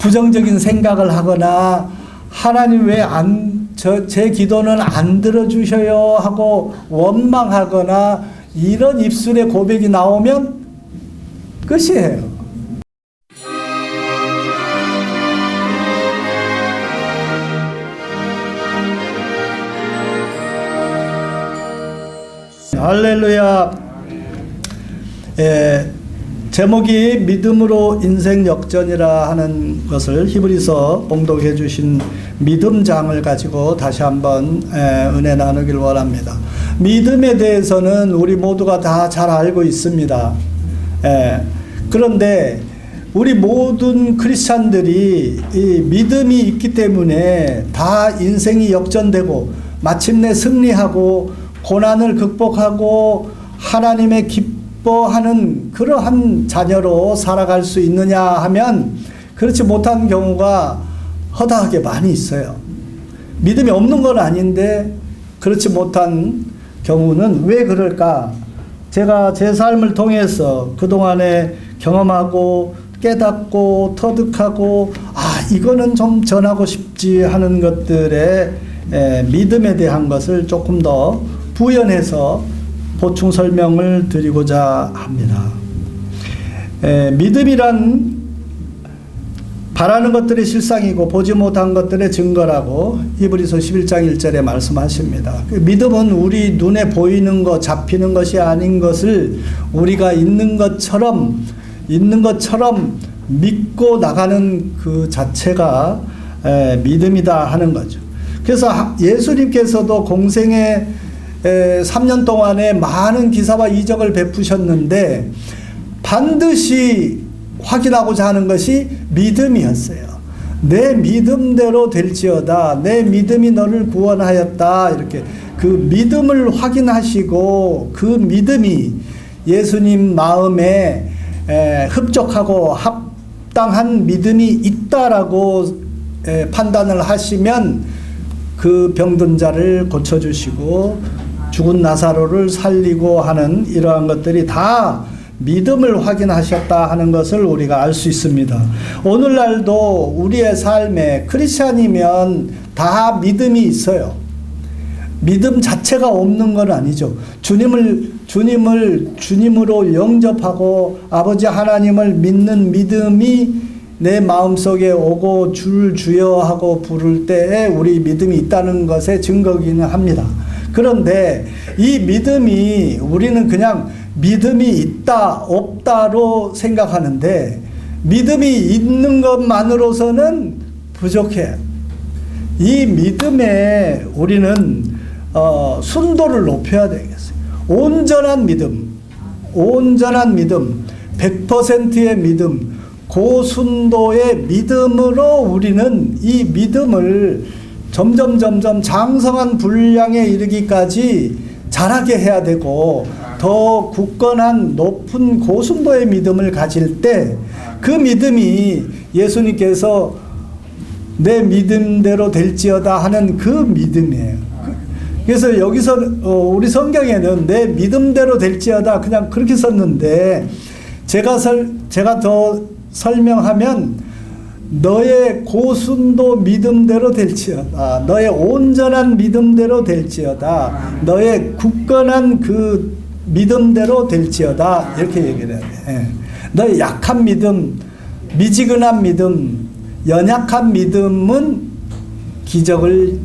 부정적인 생각을 하거나 하나님 왜 제 기도는 안 들어주셔요 하고 원망하거나 이런 입술의 고백이 나오면 끝이에요. 할렐루야. 제목이 믿음으로 인생 역전이라 하는 것을 히브리서 봉독해 주신 믿음장을 가지고 다시 한번 은혜 나누길 원합니다. 믿음에 대해서는 우리 모두가 다 잘 알고 있습니다. 그런데 우리 모든 크리스찬들이 이 믿음이 있기 때문에 다 인생이 역전되고 마침내 승리하고 고난을 극복하고 하나님의 기뻐하는 그러한 자녀로 살아갈 수 있느냐 하면 그렇지 못한 경우가 허다하게 많이 있어요. 믿음이 없는 건 아닌데 그렇지 못한 경우는 왜 그럴까? 제가 제 삶을 통해서 그동안에 경험하고 깨닫고 터득하고 이거는 좀 전하고 싶지 하는 것들의 믿음에 대한 것을 조금 더 부연해서 보충 설명을 드리고자 합니다. 믿음이란 바라는 것들의 실상이고 보지 못한 것들의 증거라고 히브리서 11장 1절에 말씀하십니다. 믿음은 우리 눈에 보이는 것, 잡히는 것이 아닌 것을 우리가 있는 것처럼 믿고 나가는 그 자체가 믿음이다 하는 거죠. 그래서 예수님께서도 공생에 3년 동안에 많은 기사와 이적을 베푸셨는데 반드시 확인하고자 하는 것이 믿음이었어요. 내 믿음대로 될지어다. 내 믿음이 너를 구원하였다. 이렇게 그 믿음을 확인하시고 그 믿음이 예수님 마음에 흡족하고 합당한 믿음이 있다라고 판단을 하시면 그 병든 자를 고쳐주시고 죽은 나사로를 살리고 하는 이러한 것들이 다 믿음을 확인하셨다 하는 것을 우리가 알 수 있습니다. 오늘날도 우리의 삶에 크리스찬이면 다 믿음이 있어요. 믿음 자체가 없는 건 아니죠. 주님으로 영접하고 아버지 하나님을 믿는 믿음이 내 마음속에 오고 주여 하고 부를 때에 우리 믿음이 있다는 것의 증거이기는 합니다. 그런데 이 믿음이 우리는 그냥 믿음이 있다 없다로 생각하는데 믿음이 있는 것만으로서는 부족해요. 이 믿음에 우리는 순도를 높여야 되겠어요. 온전한 믿음, 100%의 믿음, 고순도의 믿음으로 우리는 이 믿음을 점점 장성한 분량에 이르기까지 자라게 해야 되고 더 굳건한 높은 고순도의 믿음을 가질 때 그 믿음이 예수님께서 내 믿음대로 될지어다 하는 그 믿음이에요. 그래서 여기서 우리 성경에는 내 믿음대로 될지어다 그냥 그렇게 썼는데 제가 더 설명하면 너의 고순도 믿음대로 될지어다. 너의 온전한 믿음대로 될지어다. 너의 굳건한 그 믿음대로 될지어다. 이렇게 얘기를 해요. 너의 약한 믿음, 미지근한 믿음, 연약한 믿음은 기적을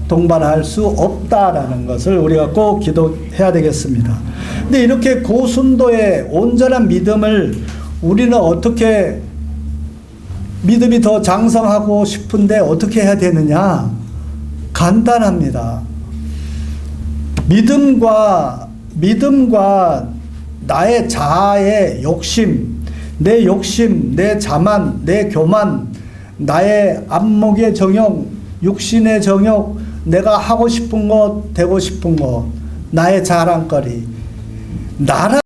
동반할 수 없다라는 것을 우리가 꼭 기도해야 되겠습니다. 근데 이렇게 고순도의 온전한 믿음을 우리는 어떻게 믿음이 더 장성하고 싶은데 어떻게 해야 되느냐? 간단합니다. 믿음과 나의 자아의 욕심, 내 자만, 내 교만, 나의 안목의 정욕, 육신의 정욕, 내가 하고 싶은 것, 되고 싶은 것, 나의 자랑거리, 나라는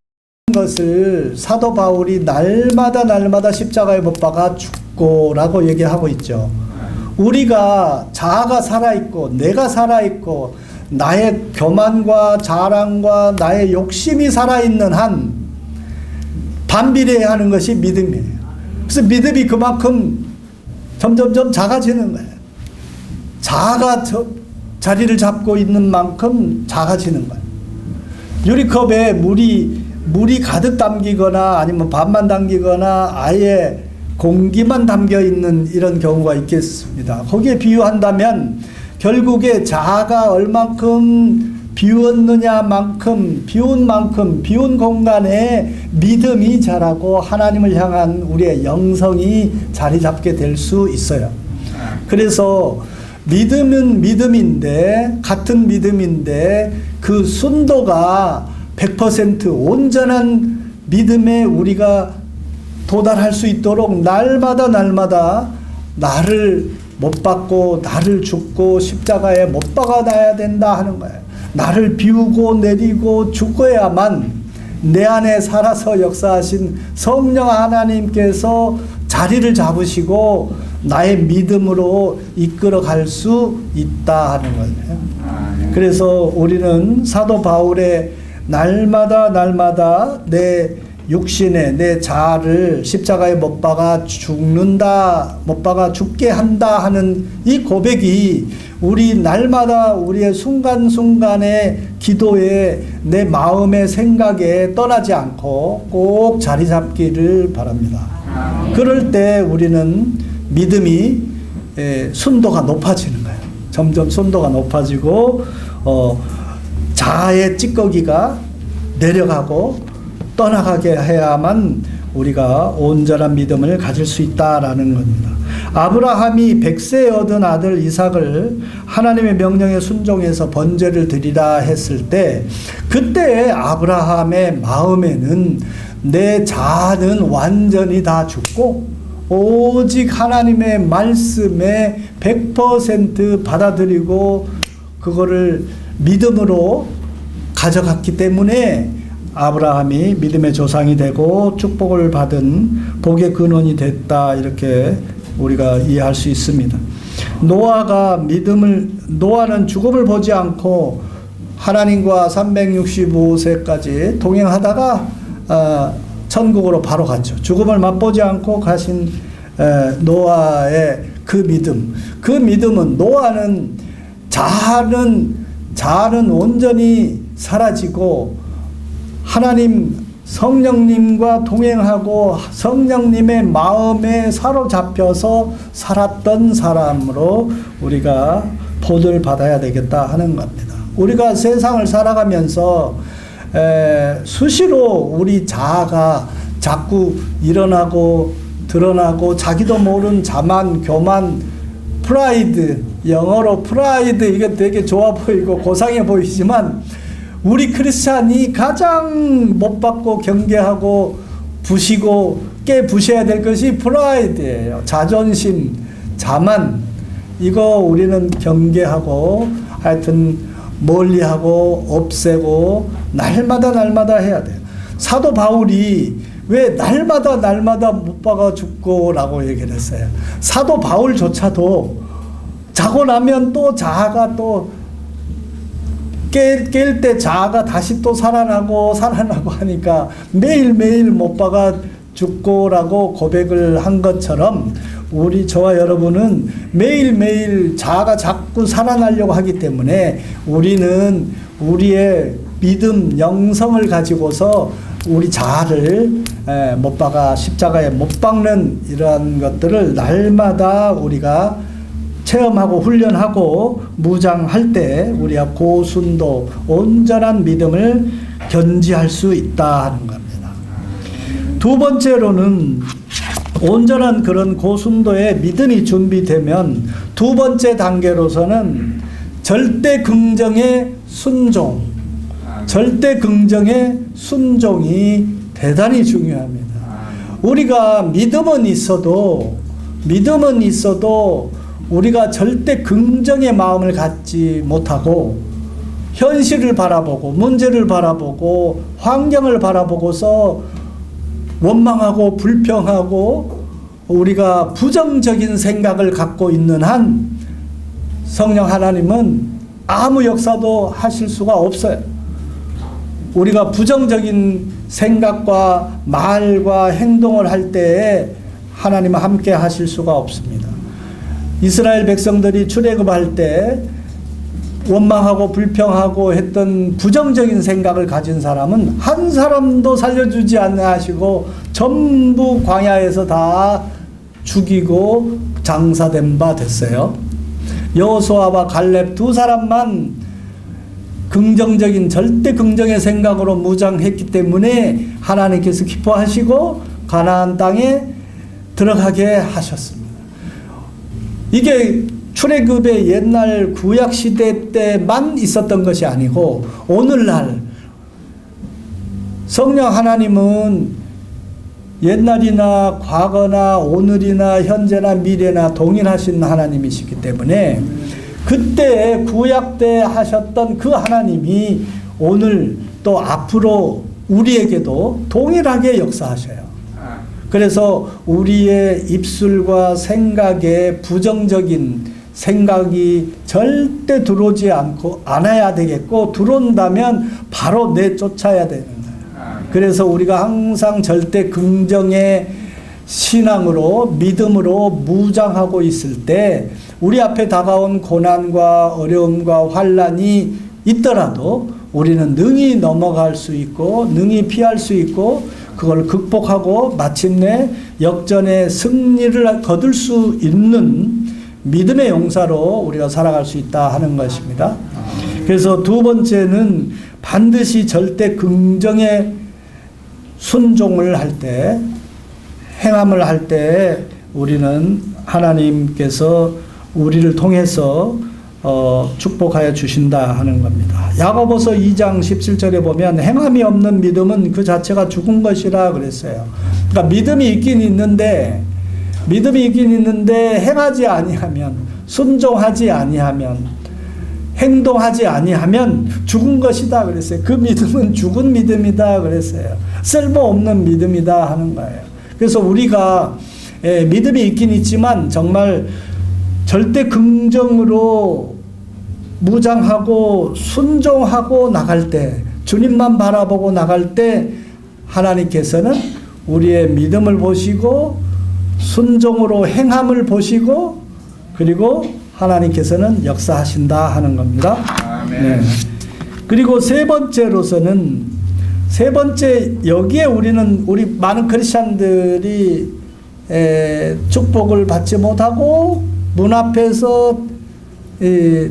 것을 사도 바울이 날마다 십자가에 못 박아 죽고라고 얘기하고 있죠. 우리가 자아가 살아있고 내가 살아있고 나의 교만과 자랑과 나의 욕심이 살아있는 한 반비례해야 하는 것이 믿음이에요. 그래서 믿음이 그만큼 점점점 작아지는 거예요. 자아가 자리를 잡고 있는 만큼 작아지는 거예요. 유리컵에 물이 가득 담기거나 아니면 반만 담기거나 아예 공기만 담겨 있는 이런 경우가 있겠습니다. 거기에 비유한다면 결국에 자아가 얼만큼 비웠느냐만큼 비운 만큼 비운 공간에 믿음이 자라고 하나님을 향한 우리의 영성이 자리 잡게 될 수 있어요. 그래서 믿음은 믿음인데 같은 믿음인데 그 순도가 100% 온전한 믿음에 우리가 도달할 수 있도록 날마다 나를 못 박고 나를 죽고 십자가에 못 박아놔야 된다 하는 거예요. 나를 비우고 내리고 죽어야만 내 안에 살아서 역사하신 성령 하나님께서 자리를 잡으시고 나의 믿음으로 이끌어 갈 수 있다 하는 거예요. 그래서 우리는 사도 바울의 날마다 내 육신에 내 자아를 십자가에 못 박아 죽는다, 못 박아 죽게 한다 하는 이 고백이 우리 날마다 우리의 순간순간의 기도에 내 마음의 생각에 떠나지 않고 꼭 자리 잡기를 바랍니다. 그럴 때 우리는 믿음이 순도가 높아지는 거예요. 점점 순도가 높아지고 자아의 찌꺼기가 내려가고 떠나가게 해야만 우리가 온전한 믿음을 가질 수 있다라는 겁니다. 아브라함이 100세에 얻은 아들 이삭을 하나님의 명령에 순종해서 번제를 드리라 했을 때 그때 아브라함의 마음에는 내 자아는 완전히 다 죽고 오직 하나님의 말씀에 100% 받아들이고 그거를 믿음으로 가져갔기 때문에 아브라함이 믿음의 조상이 되고 축복을 받은 복의 근원이 됐다 이렇게 우리가 이해할 수 있습니다. 노아는 죽음을 보지 않고 하나님과 365세까지 동행하다가 천국으로 바로 갔죠. 죽음을 맛보지 않고 가신 노아의 그 믿음은 노아는 자아는 온전히 사라지고 하나님 성령님과 동행하고 성령님의 마음에 사로잡혀서 살았던 사람으로 우리가 보도를 받아야 되겠다 하는 겁니다. 우리가 세상을 살아가면서 수시로 우리 자아가 자꾸 일어나고 드러나고 자기도 모른 자만, 교만, 프라이드, 영어로 프라이드, 이게 되게 좋아 보이고 고상해 보이지만 우리 크리스찬이 가장 못 받고 경계하고 부시고 깨부셔야 될 것이 프라이드예요. 자존심, 자만, 이거 우리는 경계하고 하여튼 멀리하고 없애고 날마다 해야 돼요. 사도 바울이 왜 날마다 못 박아 죽고라고 얘기를 했어요. 사도 바울조차도 자고 나면 또 자아가 또 깰 때 자아가 다시 또 살아나고 하니까 매일매일 못 박아 죽고라고 고백을 한 것처럼 저와 여러분은 매일매일 자아가 자꾸 살아나려고 하기 때문에 우리는 우리의 믿음, 영성을 가지고서 우리 자아를 못 박아 십자가에 못 박는 이러한 것들을 날마다 우리가 체험하고 훈련하고 무장할 때 우리가 고순도 온전한 믿음을 견지할 수 있다 하는 겁니다. 두 번째로는 온전한 그런 고순도의 믿음이 준비되면 두 번째 단계로서는 절대 긍정의 순종, 절대 긍정의 순종이 대단히 중요합니다. 우리가 믿음은 있어도 우리가 절대 긍정의 마음을 갖지 못하고 현실을 바라보고 문제를 바라보고 환경을 바라보고서 원망하고 불평하고 우리가 부정적인 생각을 갖고 있는 한 성령 하나님은 아무 역사도 하실 수가 없어요. 우리가 부정적인 생각과 말과 행동을 할 때에 하나님은 함께 하실 수가 없습니다. 이스라엘 백성들이 출애굽할 때 원망하고 불평하고 했던 부정적인 생각을 가진 사람은 한 사람도 살려주지 않으시고 전부 광야에서 다 죽이고 장사된 바 됐어요. 여호수아와 갈렙 두 사람만 긍정적인 절대 긍정의 생각으로 무장했기 때문에 하나님께서 기뻐하시고 가나안 땅에 들어가게 하셨습니다. 이게 출애굽의 옛날 구약 시대 때만 있었던 것이 아니고 오늘날 성령 하나님은 옛날이나 과거나 오늘이나 현재나 미래나 동일하신 하나님이시기 때문에 그때 구약 때 하셨던 그 하나님이 오늘 또 앞으로 우리에게도 동일하게 역사하셔요. 그래서 우리의 입술과 생각에 부정적인 생각이 절대 들어오지 않아야 되겠고, 들어온다면 바로 내쫓아야 되는 거예요. 그래서 우리가 항상 절대 긍정의 신앙으로, 믿음으로 무장하고 있을 때 우리 앞에 다가온 고난과 어려움과 환난이 있더라도 우리는 능히 넘어갈 수 있고 능히 피할 수 있고 그걸 극복하고 마침내 역전의 승리를 거둘 수 있는 믿음의 용사로 우리가 살아갈 수 있다 하는 것입니다. 그래서 두 번째는 반드시 절대 긍정의 순종을 할 때, 행함을 할 때 우리는 하나님께서 우리를 통해서 축복하여 주신다 하는 겁니다. 야고보서 2장 17절에 보면 행함이 없는 믿음은 그 자체가 죽은 것이라 그랬어요. 그러니까 믿음이 있긴 있는데 행하지 아니하면, 순종하지 아니하면, 행동하지 아니하면 죽은 것이다 그랬어요. 그 믿음은 죽은 믿음이다 그랬어요. 쓸모없는 믿음이다 하는 거예요. 그래서 우리가 믿음이 있긴 있지만 정말 절대 긍정으로 무장하고 순종하고 나갈 때, 주님만 바라보고 나갈 때 하나님께서는 우리의 믿음을 보시고 순종으로 행함을 보시고 그리고 하나님께서는 역사하신다 하는 겁니다. 네. 그리고 세 번째 여기에 우리 많은 크리스찬들이 축복을 받지 못하고 문 앞에서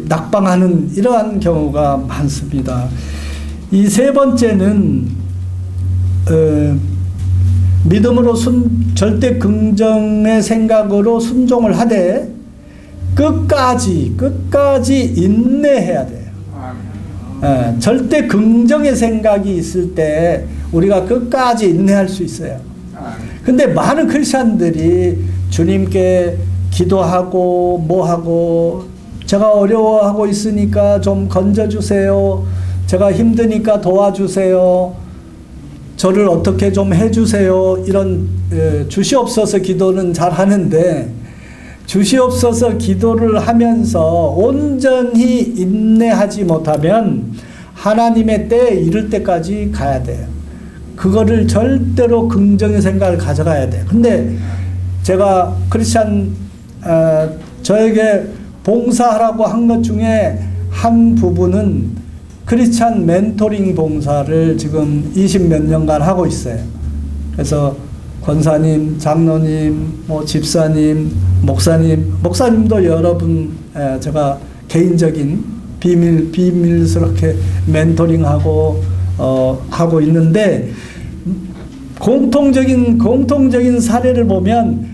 낙방하는 이러한 경우가 많습니다. 이 세 번째는 믿음으로 절대 긍정의 생각으로 순종을 하되 끝까지 인내해야 돼요. 절대 긍정의 생각이 있을 때 우리가 끝까지 인내할 수 있어요. 근데 많은 크리스찬들이 주님께 기도하고 뭐하고 제가 어려워하고 있으니까 좀 건져주세요. 제가 힘드니까 도와주세요. 저를 어떻게 좀 해주세요. 이런 주시옵소서 기도는 잘 하는데 주시옵소서 기도를 하면서 온전히 인내하지 못하면 하나님의 때에 이를 때까지 가야 돼요. 그거를 절대로 긍정의 생각을 가져가야 돼요. 근데 제가 크리스찬 저에게 봉사하라고 한 것 중에 한 부분은 크리스찬 멘토링 봉사를 지금 20몇 년간 하고 있어요. 그래서 권사님, 장로님, 집사님, 목사님도 여러분 제가 개인적인 비밀스럽게 멘토링하고 하고 있는데 공통적인 사례를 보면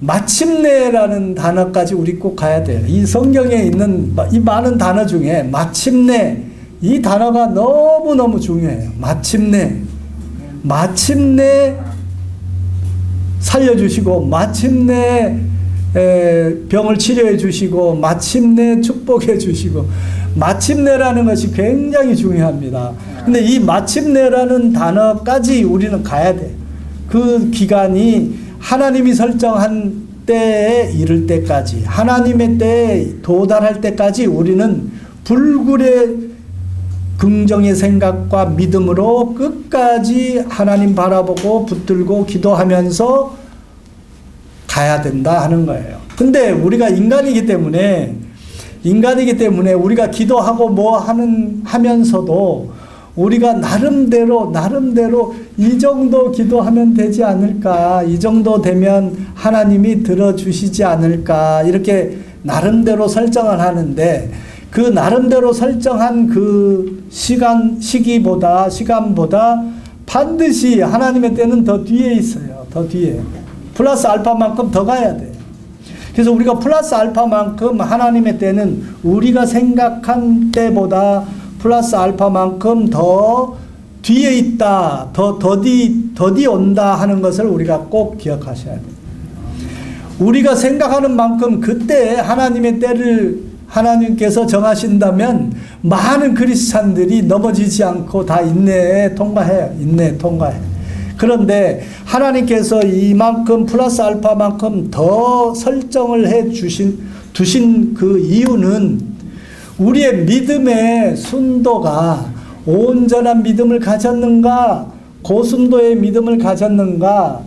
마침내라는 단어까지 우리 꼭 가야 돼요. 이 성경에 있는 이 많은 단어 중에 마침내 이 단어가 너무너무 중요해요. 마침내 살려주시고 마침내 병을 치료해 주시고 마침내 축복해 주시고 마침내라는 것이 굉장히 중요합니다. 근데 이 마침내라는 단어까지 우리는 가야 돼. 그 기간이 하나님이 설정한 때에 이를 때까지, 하나님의 때에 도달할 때까지 우리는 불굴의 긍정의 생각과 믿음으로 끝까지 하나님 바라보고 붙들고 기도하면서 가야 된다 하는 거예요. 근데 우리가 인간이기 때문에 우리가 기도하고 뭐 하면서도 우리가 나름대로 이 정도 기도하면 되지 않을까, 이 정도 되면 하나님이 들어주시지 않을까, 이렇게 나름대로 설정을 하는데, 그 나름대로 설정한 그 시간보다 반드시 하나님의 때는 더 뒤에 있어요. 더 뒤에. 플러스 알파만큼 더 가야 돼요. 그래서 우리가 플러스 알파만큼 하나님의 때는 우리가 생각한 때보다 플러스 알파만큼 더 뒤에 있다, 더디 온다 하는 것을 우리가 꼭 기억하셔야 돼요. 우리가 생각하는 만큼 그때 하나님의 때를 하나님께서 정하신다면 많은 크리스찬들이 넘어지지 않고 다 인내에 통과해요. 그런데 하나님께서 이만큼 플러스 알파만큼 더 설정을 해 두신 그 이유는 우리의 믿음의 순도가 온전한 믿음을 가졌는가, 고순도의 믿음을 가졌는가,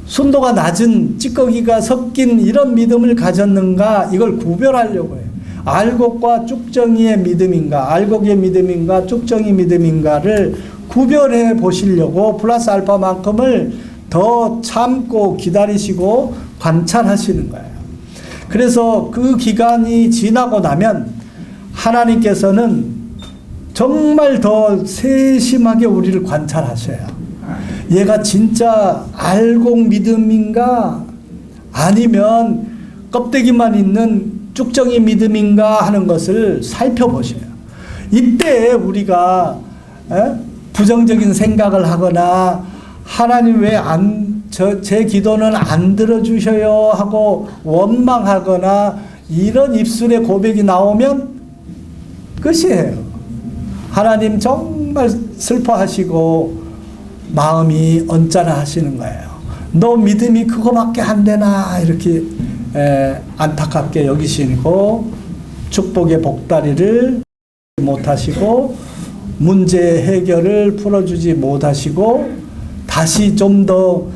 순도가 낮은 찌꺼기가 섞인 이런 믿음을 가졌는가, 이걸 구별하려고 해요. 알곡과 쭉정이의 믿음인가, 알곡의 믿음인가, 쭉정이 믿음인가를 구별해 보시려고 플러스 알파만큼을 더 참고 기다리시고 관찰하시는 거예요. 그래서 그 기간이 지나고 나면 하나님께서는 정말 더 세심하게 우리를 관찰하셔요. 얘가 진짜 알곡 믿음인가 아니면 껍데기만 있는 쭉정이 믿음인가 하는 것을 살펴보셔요. 이때 우리가 부정적인 생각을 하거나 하나님 왜 제 기도는 안 들어주셔요 하고 원망하거나 이런 입술의 고백이 나오면 끝이에요. 하나님 정말 슬퍼하시고 마음이 언짢아 하시는 거예요. 너 믿음이 그거밖에 안 되나 이렇게 안타깝게 여기시고 축복의 복다리를 못하시고 문제 해결을 풀어주지 못하시고 다시 좀 더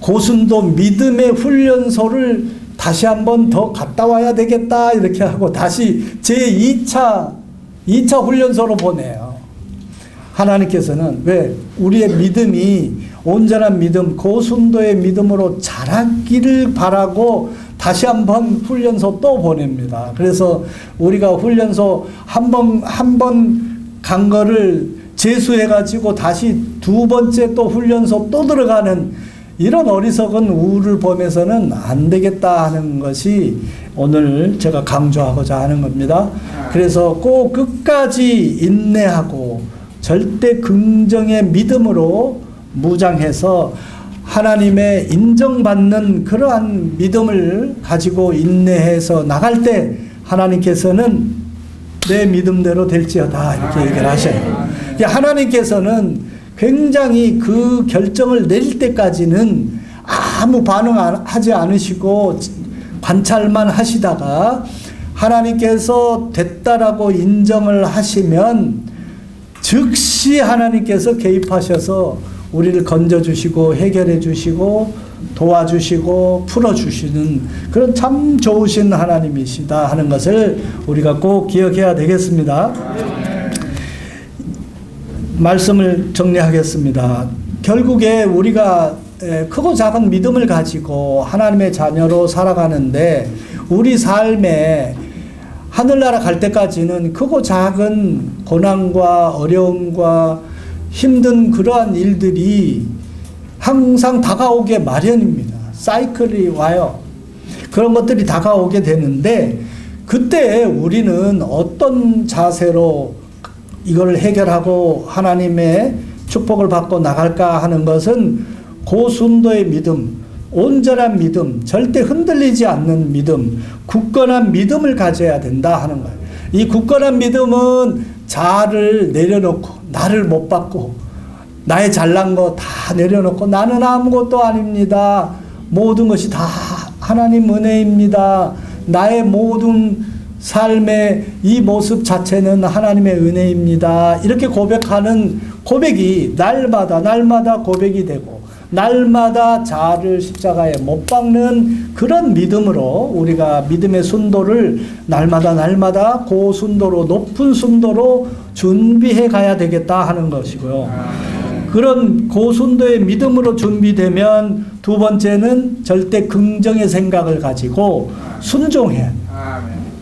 고순도 믿음의 훈련소를 다시 한번 더 갔다 와야 되겠다 이렇게 하고 다시 제2차 훈련소로 보내요. 하나님께서는 왜 우리의 믿음이 온전한 믿음, 고순도의 믿음으로 자라기를 바라고 다시 한번 훈련소 또 보냅니다. 그래서 우리가 훈련소 한 번 간 거를 재수해가지고 다시 두 번째 또 훈련소 또 들어가는 이런 어리석은 우를 보면서는 안 되겠다 하는 것이 오늘 제가 강조하고자 하는 겁니다. 그래서 꼭 끝까지 인내하고 절대 긍정의 믿음으로 무장해서 하나님의 인정받는 그러한 믿음을 가지고 인내해서 나갈 때 하나님께서는 내 믿음대로 될지어다 이렇게 얘기를 하셔요. 하나님께서는 굉장히 그 결정을 내릴 때까지는 아무 반응하지 않으시고 관찰만 하시다가 하나님께서 됐다라고 인정을 하시면 즉시 하나님께서 개입하셔서 우리를 건져주시고 해결해 주시고 도와주시고 풀어주시는 그런 참 좋으신 하나님이시다 하는 것을 우리가 꼭 기억해야 되겠습니다. 말씀을 정리하겠습니다. 결국에 우리가 크고 작은 믿음을 가지고 하나님의 자녀로 살아가는데 우리 삶에 하늘나라 갈 때까지는 크고 작은 고난과 어려움과 힘든 그러한 일들이 항상 다가오게 마련입니다. 사이클이 와요. 그런 것들이 다가오게 되는데 그때 우리는 어떤 자세로 이걸 해결하고 하나님의 축복을 받고 나갈까 하는 것은 고순도의 믿음, 온전한 믿음, 절대 흔들리지 않는 믿음, 굳건한 믿음을 가져야 된다 하는 거예요. 이 굳건한 믿음은 자아를 내려놓고 나를 못 받고 나의 잘난 거 다 내려놓고 나는 아무것도 아닙니다. 모든 것이 다 하나님 은혜입니다. 나의 모든 삶의 이 모습 자체는 하나님의 은혜입니다. 이렇게 고백하는 고백이 날마다 고백이 되고 날마다 자아를 십자가에 못 박는 그런 믿음으로 우리가 믿음의 순도를 날마다 고순도로 높은 순도로 준비해 가야 되겠다 하는 것이고요. 그런 고순도의 믿음으로 준비되면 두 번째는 절대 긍정의 생각을 가지고 순종해.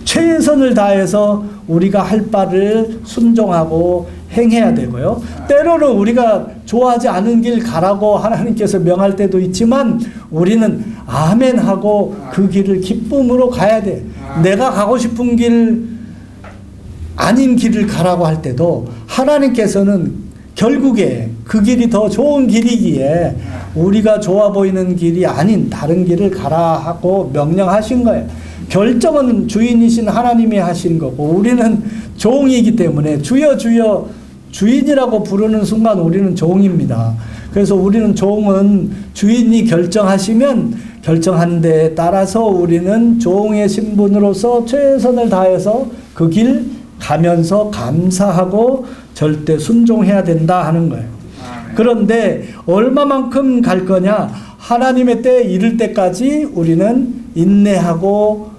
최선을 다해서 우리가 할 바를 순종하고 행해야 되고요. 때로는 우리가 좋아하지 않은 길 가라고 하나님께서 명할 때도 있지만 우리는 아멘 하고 그 길을 기쁨으로 가야 돼. 내가 가고 싶은 길 아닌 길을 가라고 할 때도 하나님께서는 결국에 그 길이 더 좋은 길이기에 우리가 좋아 보이는 길이 아닌 다른 길을 가라 하고 명령하신 거예요. 결정은 주인이신 하나님이 하신 거고 우리는 종이기 때문에 주여 주여 주인이라고 부르는 순간 우리는 종입니다. 그래서 우리는 종은 주인이 결정하시면 결정한 데에 따라서 우리는 종의 신분으로서 최선을 다해서 그 길 가면서 감사하고 절대 순종해야 된다 하는 거예요. 그런데 얼마만큼 갈 거냐? 하나님의 때에 이를 때까지 우리는 인내하고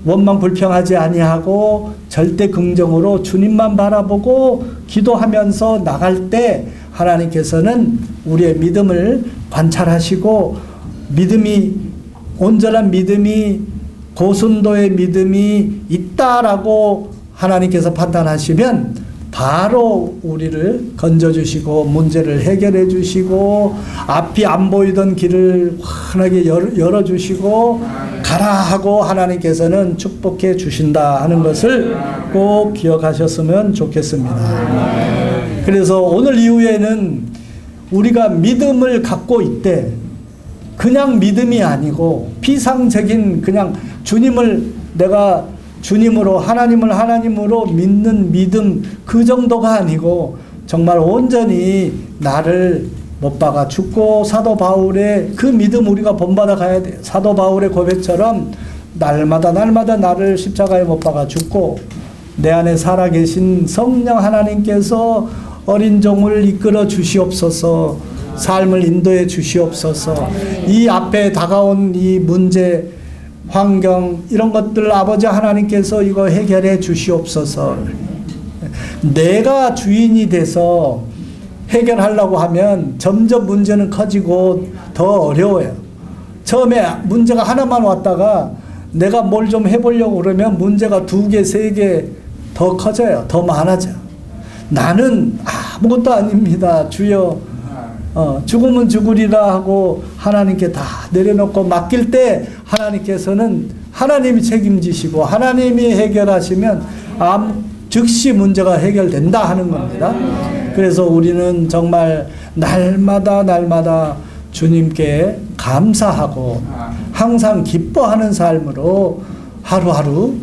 원망 불평하지 아니하고 절대 긍정으로 주님만 바라보고 기도하면서 나갈 때 하나님께서는 우리의 믿음을 관찰하시고 믿음이 온전한 믿음이 고순도의 믿음이 있다라고 하나님께서 판단하시면 바로 우리를 건져주시고 문제를 해결해 주시고 앞이 안 보이던 길을 환하게 열어주시고 가라 하고 하나님께서는 축복해 주신다 하는 것을 꼭 기억하셨으면 좋겠습니다. 그래서 오늘 이후에는 우리가 믿음을 갖고 있대 그냥 믿음이 아니고 피상적인 그냥 주님을 내가 주님으로 하나님을 하나님으로 믿는 믿음 그 정도가 아니고 정말 온전히 나를 못 박아 죽고 사도 바울의 그 믿음 우리가 본받아 가야 돼. 사도 바울의 고백처럼 날마다 나를 십자가에 못 박아 죽고 내 안에 살아계신 성령 하나님께서 어린 종을 이끌어 주시옵소서 삶을 인도해 주시옵소서 이 앞에 다가온 이 문제 환경 이런 것들 아버지 하나님께서 이거 해결해 주시옵소서. 내가 주인이 돼서 해결하려고 하면 점점 문제는 커지고 더 어려워요. 처음에 문제가 하나만 왔다가 내가 뭘 좀 해보려고 그러면 문제가 2개, 3개 더 커져요. 더 많아져. 나는 아무것도 아닙니다. 주여 죽으면 죽으리라 하고 하나님께 다 내려놓고 맡길 때 하나님께서는 하나님이 책임지시고 하나님이 해결하시면 즉시 문제가 해결된다 하는 겁니다. 그래서 우리는 정말 날마다 주님께 감사하고 항상 기뻐하는 삶으로 하루하루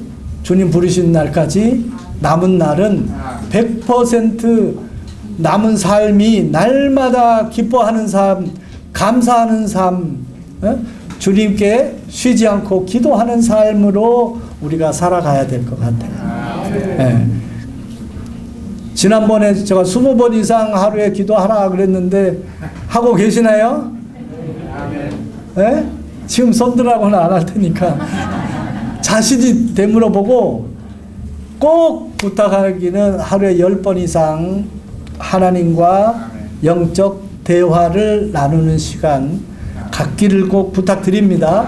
주님 부르신 날까지 남은 날은 100% 남은 삶이 날마다 기뻐하는 삶, 감사하는 삶, 주님께 쉬지 않고 기도하는 삶으로 우리가 살아가야 될 것 같아요. 네. 지난번에 제가 20번 이상 하루에 기도하라 그랬는데 하고 계시나요? 네? 지금 손들하고는 안 할 테니까 자신이 되물어보고 꼭 부탁하기는 하루에 10번 이상 하나님과 영적 대화를 나누는 시간 갖기를 꼭 부탁드립니다.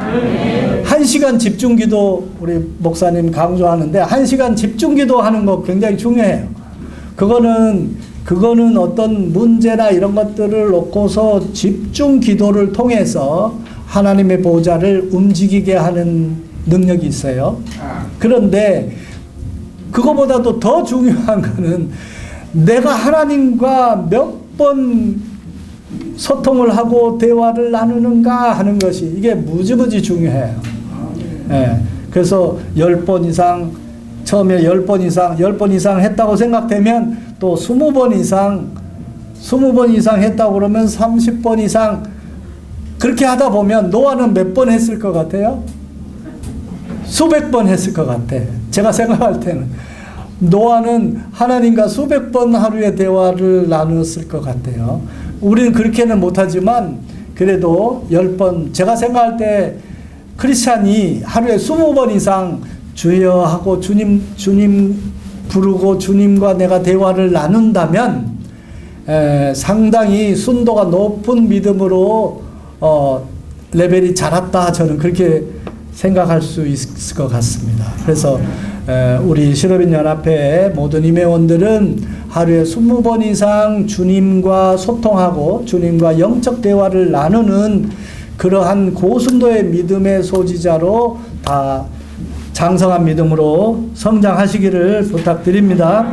1시간 집중기도 우리 목사님 강조하는데 1시간 집중기도 하는 거 굉장히 중요해요. 그거는 어떤 문제나 이런 것들을 놓고서 집중 기도를 통해서 하나님의 보좌를 움직이게 하는 능력이 있어요. 그런데 그거보다도 더 중요한 거는 내가 하나님과 몇 번 소통을 하고 대화를 나누는가 하는 것이 이게 무지무지 중요해요. 예. 그래서 10번 이상 처음에 10번 이상 했다고 생각되면 또 20번 이상 했다고 그러면 30번 이상 그렇게 하다 보면 노아는 몇 번 했을 것 같아요? 수백 번 했을 것 같아. 제가 생각할 때는 노아는 하나님과 수백 번 하루에 대화를 나눴을 것 같아요. 우리는 그렇게는 못하지만 그래도 10번, 제가 생각할 때 크리스찬이 하루에 20번 이상 주여 하고 주님 부르고 주님과 내가 대화를 나눈다면 상당히 순도가 높은 믿음으로 레벨이 자랐다, 저는 그렇게 생각할 수 있을 것 같습니다. 그래서 우리 실업인연합회 모든 임회원들은 하루에 20번 이상 주님과 소통하고 주님과 영적 대화를 나누는 그러한 고순도의 믿음의 소지자로 다 장성한 믿음으로 성장하시기를 부탁드립니다.